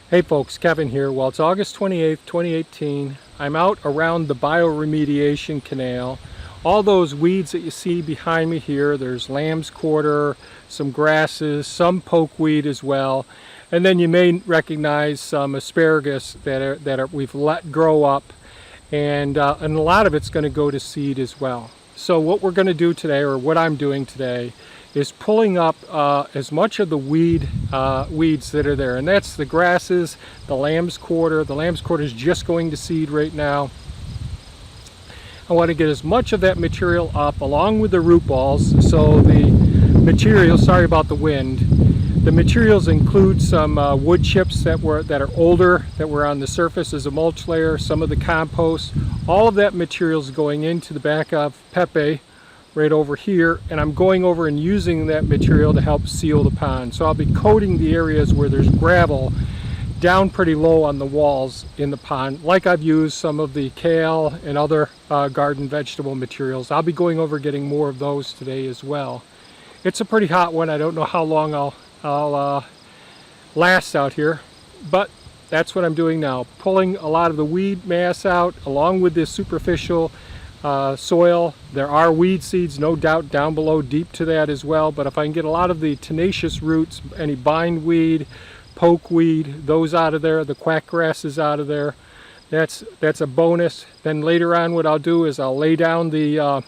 Hey folks, Kevin here. Well, it's August 28th, 2018. I'm out around the bioremediation canal. All those weeds that you see behind me here, there's lamb's quarter, some grasses, some pokeweed as well. And then you may recognize some asparagus that we've let grow up. And a lot of it's going to go to seed as well. So what we're going to do today, or what I'm doing today, is pulling up as much of the weeds that are there, and that's the grasses, the lamb's quarter. The lamb's quarter is just going to seed right now. I want to get as much of that material up along with the root balls. So the material, sorry about the wind, the materials include some wood chips that are older, that were on the surface as a mulch layer, some of the compost. All of that material is going into the back of Pepe right over here, and I'm going over and using that material to help seal the pond. So I'll be coating the areas where there's gravel down pretty low on the walls in the pond, like I've used some of the kale and other garden vegetable materials. I'll be going over getting more of those today as well. It's a pretty hot one. I don't know how long I'll last out here, but that's what I'm doing now, pulling a lot of the weed mass out along with this superficial soil. There are weed seeds, no doubt, down below deep to that as well, but if I can get a lot of the tenacious roots, any bindweed, pokeweed, those out of there, the quack grasses out of there, that's a bonus. Then later on what I'll do is I'll lay down the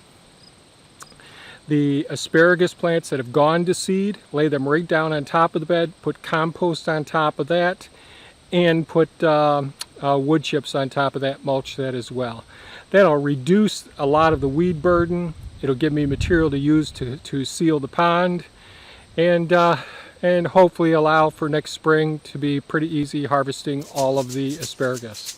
asparagus plants that have gone to seed, lay them right down on top of the bed, put compost on top of that, and put wood chips on top of that, mulch that as well. That'll reduce a lot of the weed burden. It'll give me material to use to seal the pond, and hopefully allow for next spring to be pretty easy harvesting all of the asparagus.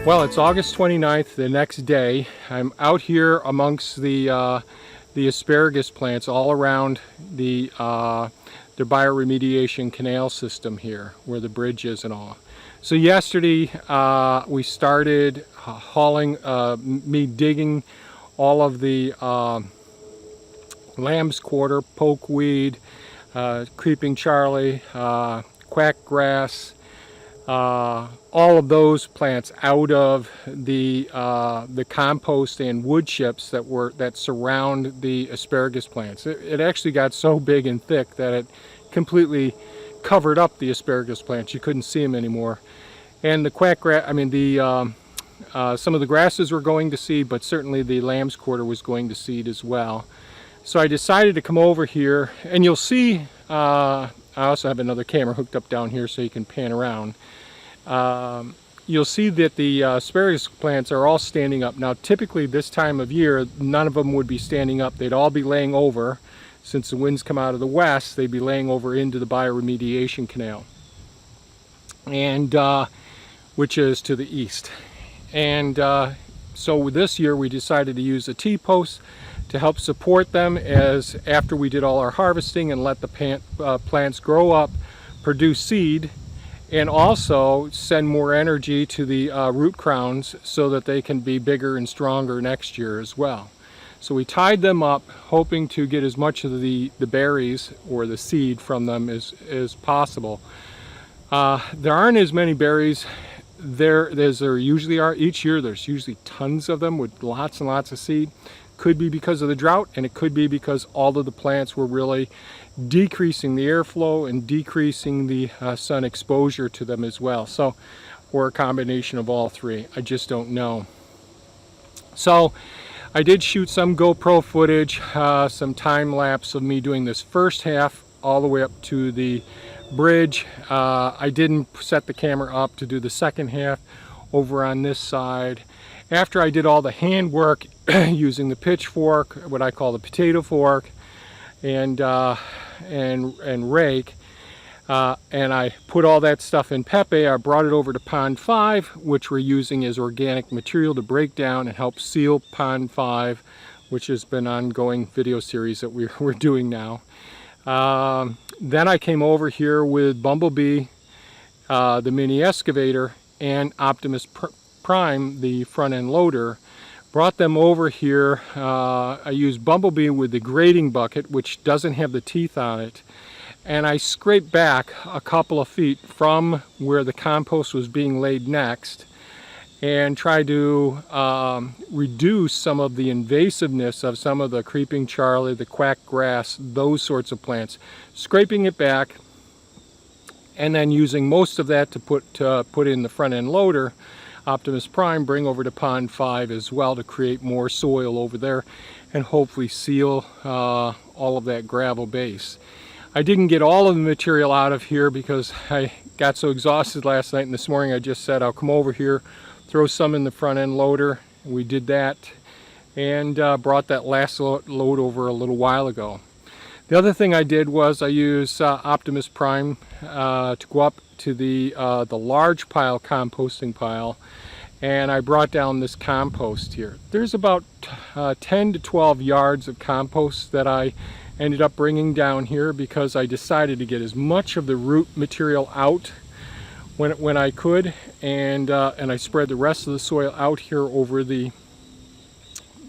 Well, it's August 29th, the next day. I'm out here amongst the asparagus plants all around the bioremediation canal system here, where the bridge is and all. So yesterday we started hauling, me digging all of the lamb's quarter, pokeweed, creeping Charlie, quackgrass, all of those plants out of the compost and wood chips that surround the asparagus plants. It actually got so big and thick that it completely covered up the asparagus plants. You couldn't see them anymore. And the quackgrass, I mean some of the grasses were going to seed, but certainly the lamb's quarter was going to seed as well. So I decided to come over here, and you'll see, I also have another camera hooked up down here so you can pan around. You'll see that the asparagus plants are all standing up. Now typically this time of year, none of them would be standing up. They'd all be laying over. Since the winds come out of the west, they'd be laying over into the bioremediation canal, and which is to the east. And so this year we decided to use a T-post to help support them as after we did all our harvesting and let the plants grow up, produce seed, and also send more energy to the root crowns so that they can be bigger and stronger next year as well. So we tied them up, hoping to get as much of the berries or the seed from them as possible. There aren't as many berries there as there usually are. Each year there's usually tons of them with lots and lots of seed. Could be because of the drought, and it could be because all of the plants were really decreasing the airflow and decreasing the sun exposure to them as well. So, or a combination of all three. I just don't know. So I did shoot some GoPro footage, some time lapse of me doing this first half all the way up to the bridge. I didn't set the camera up to do the second half over on this side. After I did all the handwork using the pitchfork, what I call the potato fork, and rake, and I put all that stuff in Pepe, I brought it over to Pond 5, which we're using as organic material to break down and help seal Pond 5, which has been an ongoing video series that we're doing now. Then I came over here with Bumblebee, the mini excavator, and Optimus Prime, the front end loader. Brought them over here. I used Bumblebee with the grading bucket, which doesn't have the teeth on it, and I scraped back a couple of feet from where the compost was being laid next and tried to reduce some of the invasiveness of some of the creeping Charlie, the quackgrass, those sorts of plants. Scraping it back and then using most of that to put in the front end loader, Optimus Prime, bring over to Pond 5 as well to create more soil over there and hopefully seal all of that gravel base. I didn't get all of the material out of here because I got so exhausted last night, and this morning I just said I'll come over here, throw some in the front end loader. We did that and brought that last load over a little while ago. The other thing I did was I used Optimus Prime to go up to the large pile, composting pile, and I brought down this compost here. There's about 10 to 12 yards of compost that I ended up bringing down here because I decided to get as much of the root material out when I could, and I spread the rest of the soil out here over the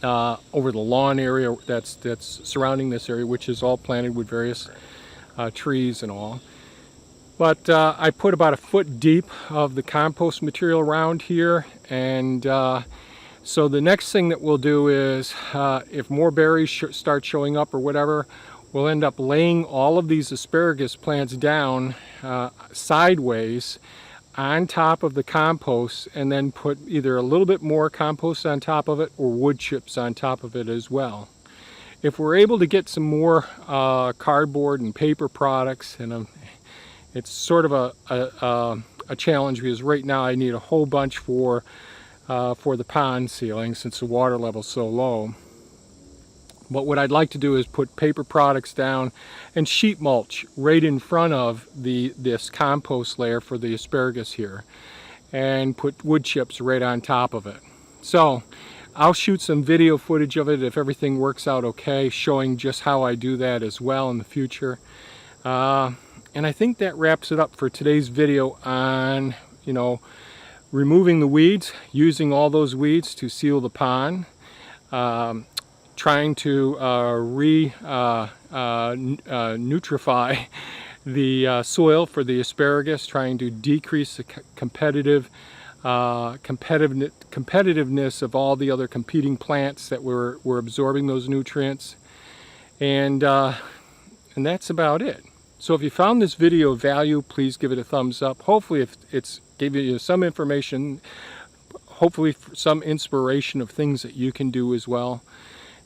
lawn area that's surrounding this area, which is all planted with various trees and all. But I put about a foot deep of the compost material around here, and so the next thing that we'll do is if more berries start showing up or whatever, we'll end up laying all of these asparagus plants down sideways on top of the compost, and then put either a little bit more compost on top of it or wood chips on top of it as well. If we're able to get some more cardboard and paper products, and it's sort of a challenge because right now I need a whole bunch for the pond sealing since the water level's so low. But what I'd like to do is put paper products down and sheet mulch right in front of this compost layer for the asparagus here. and put wood chips right on top of it. So I'll shoot some video footage of it if everything works out okay, showing just how I do that as well in the future. And I think that wraps it up for today's video on, removing the weeds, using all those weeds to seal the pond, trying to nutrify the soil for the asparagus, trying to decrease the competitiveness of all the other competing plants that were absorbing those nutrients, and that's about it. So if you found this video of value, please give it a thumbs up. Hopefully if it's gave you some information, hopefully some inspiration of things that you can do as well.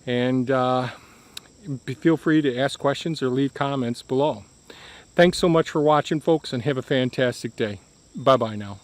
And feel free to ask questions or leave comments below. Thanks so much for watching, folks, and have a fantastic day. Bye-bye now.